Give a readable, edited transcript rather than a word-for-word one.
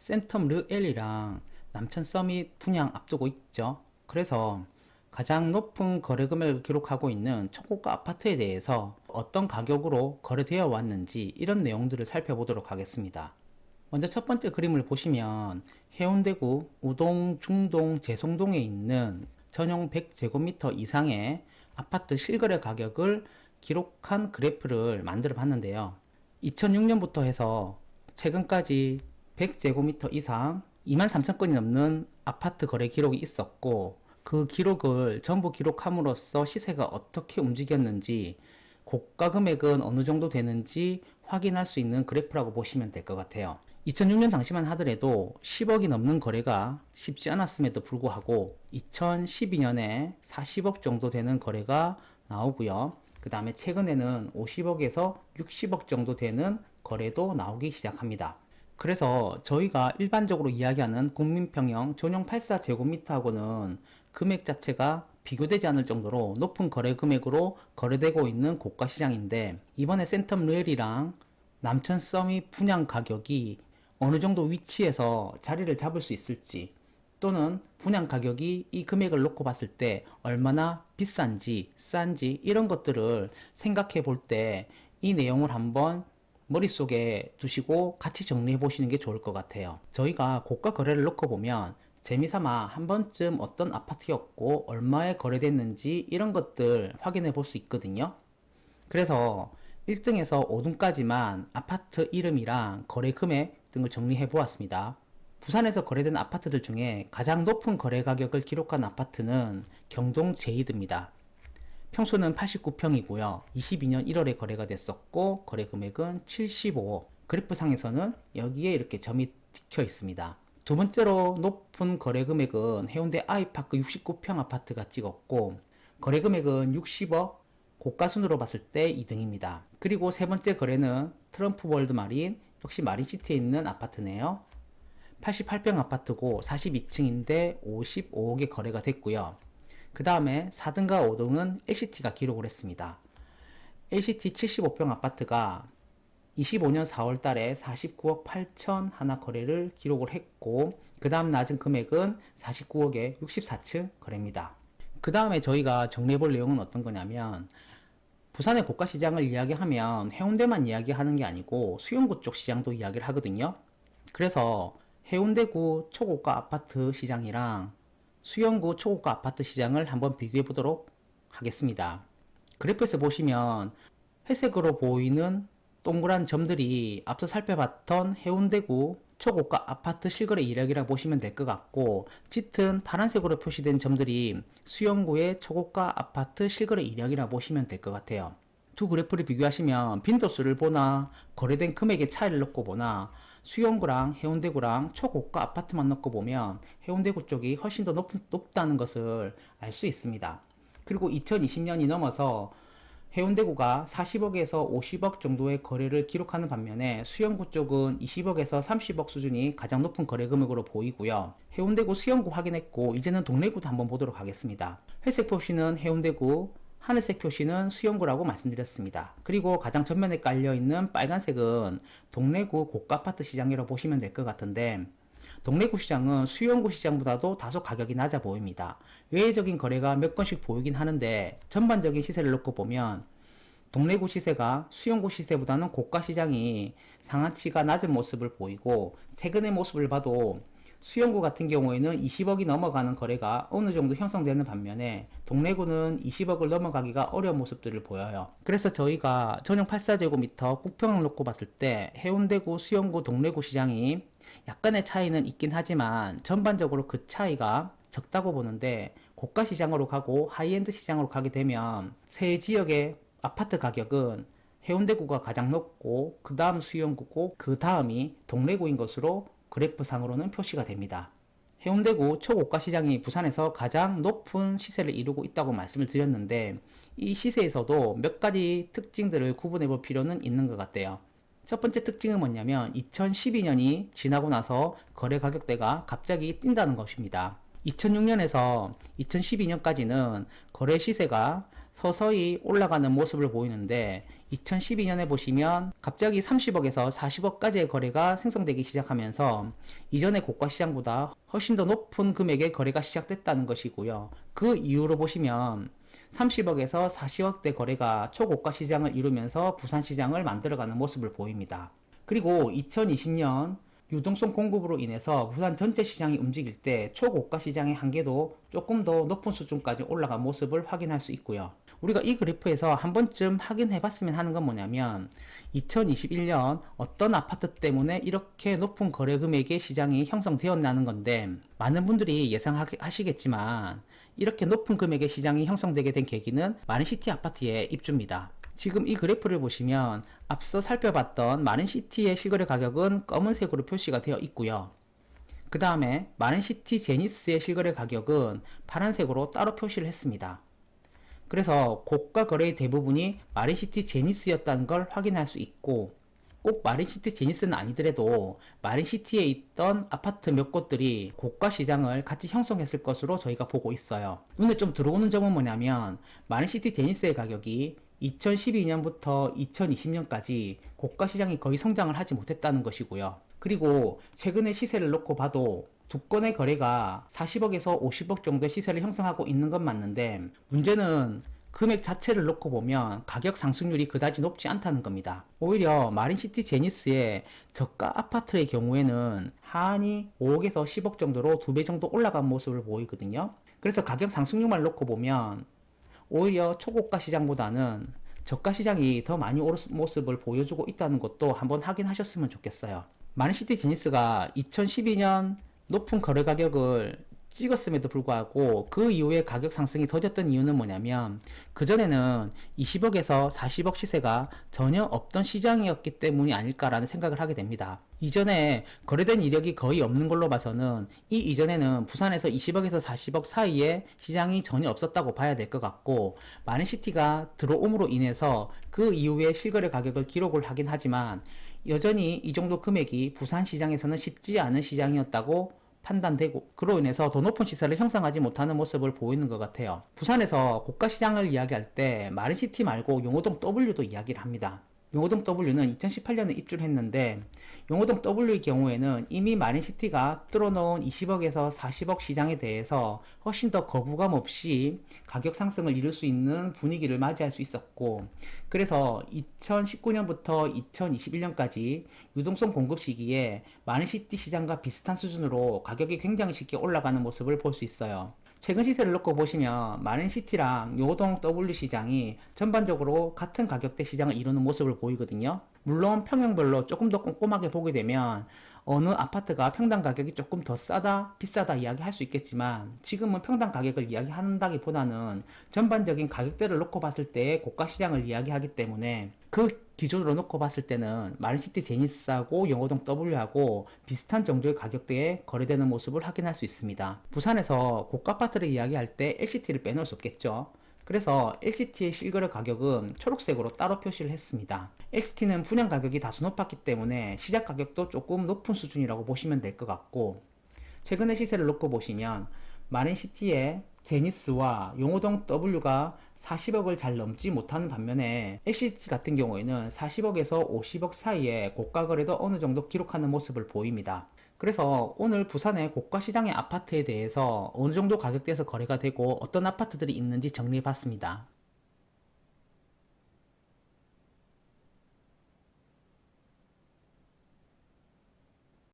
센텀 르엘이랑 남천 서밋 분양 앞두고 있죠. 그래서 가장 높은 거래 금액을 기록하고 있는 초고가 아파트에 대해서 어떤 가격으로 거래되어 왔는지 이런 내용들을 살펴보도록 하겠습니다. 먼저 첫 번째 그림을 보시면 해운대구 우동, 중동, 재송동에 있는 전용 100제곱미터 이상의 아파트 실거래 가격을 기록한 그래프를 만들어 봤는데요. 2006년부터 해서 최근까지 100제곱미터 이상 23,000건이 넘는 아파트 거래 기록이 있었고, 그 기록을 전부 기록함으로써 시세가 어떻게 움직였는지, 고가 금액은 어느 정도 되는지 확인할 수 있는 그래프라고 보시면 될 것 같아요. 2006년 당시만 하더라도 10억이 넘는 거래가 쉽지 않았음에도 불구하고 2012년에 40억 정도 되는 거래가 나오고요. 그 다음에 최근에는 50억에서 60억 정도 되는 거래도 나오기 시작합니다. 그래서 저희가 일반적으로 이야기하는 국민평형 전용 84제곱미터하고는 금액 자체가 비교되지 않을 정도로 높은 거래 금액으로 거래되고 있는 고가 시장인데, 이번에 센텀 르엘이랑 남천 서밋 분양 가격이 어느 정도 위치에서 자리를 잡을 수 있을지, 또는 분양 가격이 이 금액을 놓고 봤을 때 얼마나 비싼지 싼지 이런 것들을 생각해 볼 때 이 내용을 한번 머릿속에 두시고 같이 정리해 보시는 게 좋을 것 같아요. 저희가 고가 거래를 놓고 보면 재미삼아 한 번쯤 어떤 아파트였고 얼마에 거래됐는지 이런 것들 확인해 볼 수 있거든요. 그래서 1등에서 5등까지만 아파트 이름이랑 거래 금액 등을 정리해 보았습니다. 부산에서 거래된 아파트들 중에 가장 높은 거래 가격을 기록한 아파트는 경동 제이드입니다. 평수는 89평이고요. 22년 1월에 거래가 됐었고 거래 금액은 75억. 그래프상에서는 여기에 이렇게 점이 찍혀 있습니다. 두 번째로 높은 거래 금액은 해운대 아이파크 69평 아파트가 찍었고 거래 금액은 60억, 고가순으로 봤을 때 2등입니다. 그리고 세 번째 거래는 트럼프 월드 마린, 역시 마린시티에 있는 아파트네요. 88평 아파트고 42층인데 55억에 거래가 됐고요. 그 다음에 4등과 5등은 LCT가 기록을 했습니다. LCT 75평 아파트가 25년 4월 달에 49억 8천 하나 거래를 기록을 했고, 그 다음 낮은 금액은 49억에 64층 거래입니다. 그 다음에 저희가 정리해 볼 내용은 어떤 거냐면, 부산의 고가 시장을 이야기하면 해운대만 이야기하는 게 아니고 수용구 쪽 시장도 이야기를 하거든요. 그래서 해운대구 초고가 아파트 시장이랑 수영구 초고가 아파트 시장을 한번 비교해 보도록 하겠습니다. 그래프에서 보시면 회색으로 보이는 동그란 점들이 앞서 살펴봤던 해운대구 초고가 아파트 실거래 이력이라고 보시면 될 것 같고, 짙은 파란색으로 표시된 점들이 수영구의 초고가 아파트 실거래 이력이라고 보시면 될 것 같아요. 두 그래프를 비교하시면 빈도수를 보나 거래된 금액의 차이를 놓고 보나 수영구랑 해운대구랑 초고가 아파트만 놓고 보면 해운대구 쪽이 훨씬 더 높다는 것을 알 수 있습니다. 그리고 2020년이 넘어서 해운대구가 40억에서 50억 정도의 거래를 기록하는 반면에 수영구 쪽은 20억에서 30억 수준이 가장 높은 거래 금액으로 보이고요. 해운대구 수영구 확인했고 이제는 동래구도 한번 보도록 하겠습니다. 회색 표시는 해운대구, 하늘색 표시는 수영구라고 말씀드렸습니다. 그리고 가장 전면에 깔려있는 빨간색은 동래구 고가 아파트 시장이라고 보시면 될 것 같은데, 동래구 시장은 수영구 시장보다도 다소 가격이 낮아 보입니다. 외적인 거래가 몇 건씩 보이긴 하는데 전반적인 시세를 놓고 보면 동래구 시세가 수영구 시세보다는 고가 시장이 상한치가 낮은 모습을 보이고, 최근의 모습을 봐도 수영구 같은 경우에는 20억이 넘어가는 거래가 어느 정도 형성되는 반면에 동래구는 20억을 넘어가기가 어려운 모습들을 보여요. 그래서 저희가 전용 84제곱미터 국평을 놓고 봤을 때 해운대구, 수영구, 동래구 시장이 약간의 차이는 있긴 하지만 전반적으로 그 차이가 적다고 보는데, 고가 시장으로 가고 하이엔드 시장으로 가게 되면 세 지역의 아파트 가격은 해운대구가 가장 높고 그 다음 수영구고 그 다음이 동래구인 것으로 그래프상으로는 표시가 됩니다. 해운대구 초고가 시장이 부산에서 가장 높은 시세를 이루고 있다고 말씀을 드렸는데, 이 시세에서도 몇 가지 특징들을 구분해 볼 필요는 있는 것 같아요. 첫 번째 특징은 뭐냐면 2012년이 지나고 나서 거래 가격대가 갑자기 뛴다는 것입니다. 2006년에서 2012년까지는 거래 시세가 서서히 올라가는 모습을 보이는데 2012년에 보시면 갑자기 30억에서 40억까지의 거래가 생성되기 시작하면서 이전의 고가 시장보다 훨씬 더 높은 금액의 거래가 시작됐다는 것이고요. 그 이후로 보시면 30억에서 40억대 거래가 초고가 시장을 이루면서 부산 시장을 만들어가는 모습을 보입니다. 그리고 2020년 유동성 공급으로 인해서 부산 전체 시장이 움직일 때 초고가 시장의 한계도 조금 더 높은 수준까지 올라간 모습을 확인할 수 있고요. 우리가 이 그래프에서 한 번쯤 확인해 봤으면 하는 건 뭐냐면 2021년 어떤 아파트 때문에 이렇게 높은 거래 금액의 시장이 형성되었나는 건데, 많은 분들이 예상하시겠지만 이렇게 높은 금액의 시장이 형성되게 된 계기는 마린시티 아파트의 입주입니다. 지금 이 그래프를 보시면 앞서 살펴봤던 마린시티의 실거래 가격은 검은색으로 표시가 되어 있고요. 그 다음에 마린시티 제니스의 실거래 가격은 파란색으로 따로 표시를 했습니다. 그래서 고가 거래의 대부분이 마린시티 제니스였다는 걸 확인할 수 있고, 꼭 마린시티 제니스는 아니더라도 마린시티에 있던 아파트 몇 곳들이 고가 시장을 같이 형성했을 것으로 저희가 보고 있어요. 눈에 좀 들어오는 점은 뭐냐면 마린시티 제니스의 가격이 2012년부터 2020년까지 고가 시장이 거의 성장을 하지 못했다는 것이고요. 그리고 최근의 시세를 놓고 봐도 두 건의 거래가 40억에서 50억 정도의 시세를 형성하고 있는 건 맞는데, 문제는 금액 자체를 놓고 보면 가격 상승률이 그다지 높지 않다는 겁니다. 오히려 마린시티 제니스의 저가 아파트의 경우에는 하한이 5억에서 10억 정도로 2배 정도 올라간 모습을 보이거든요. 그래서 가격 상승률만 놓고 보면 오히려 초고가 시장보다는 저가 시장이 더 많이 오른 모습을 보여주고 있다는 것도 한번 확인하셨으면 좋겠어요. 마린시티 제니스가 2012년 높은 거래 가격을 찍었음에도 불구하고 그 이후에 가격 상승이 더뎠던 이유는 뭐냐면, 그전에는 20억에서 40억 시세가 전혀 없던 시장이었기 때문이 아닐까라는 생각을 하게 됩니다. 이전에 거래된 이력이 거의 없는 걸로 봐서는 이 이전에는 부산에서 20억에서 40억 사이에 시장이 전혀 없었다고 봐야 될 것 같고, 마린시티가 들어옴으로 인해서 그 이후에 실거래 가격을 기록을 하긴 하지만 여전히 이 정도 금액이 부산 시장에서는 쉽지 않은 시장이었다고 판단되고, 그로 인해서 더 높은 시세를 형성하지 못하는 모습을 보이는 것 같아요. 부산에서 고가 시장을 이야기할 때 마린시티 말고 용호동 W도 이야기를 합니다. 용호동 W는 2018년에 입주를 했는데, 용호동 W의 경우에는 이미 마린시티가 뚫어놓은 20억에서 40억 시장에 대해서 훨씬 더 거부감 없이 가격 상승을 이룰 수 있는 분위기를 맞이할 수 있었고, 그래서 2019년부터 2021년까지 유동성 공급 시기에 마린시티 시장과 비슷한 수준으로 가격이 굉장히 쉽게 올라가는 모습을 볼 수 있어요. 최근 시세를 놓고 보시면 마린시티랑 용호동 W 시장이 전반적으로 같은 가격대 시장을 이루는 모습을 보이거든요. 물론 평형별로 조금 더 꼼꼼하게 보게 되면 어느 아파트가 평당 가격이 조금 더 싸다, 비싸다 이야기할 수 있겠지만, 지금은 평당 가격을 이야기한다기보다는 전반적인 가격대를 놓고 봤을 때 고가 시장을 이야기하기 때문에, 그 기준으로 놓고 봤을 때는 마린시티 제니스하고 용호동 W하고 비슷한 정도의 가격대에 거래되는 모습을 확인할 수 있습니다. 부산에서 고가 아파트를 이야기할 때 LCT를 빼놓을 수 없겠죠. 그래서 LCT의 실거래 가격은 초록색으로 따로 표시를 했습니다. LCT는 분양 가격이 다소 높았기 때문에 시작 가격도 조금 높은 수준이라고 보시면 될 것 같고, 최근의 시세를 놓고 보시면 마린시티의 제니스와 용호동 W가 40억을 잘 넘지 못하는 반면에 LCT 같은 경우에는 40억에서 50억 사이에 고가 거래도 어느 정도 기록하는 모습을 보입니다. 그래서 오늘 부산의 고가 시장의 아파트에 대해서 어느 정도 가격대에서 거래가 되고 어떤 아파트들이 있는지 정리해 봤습니다.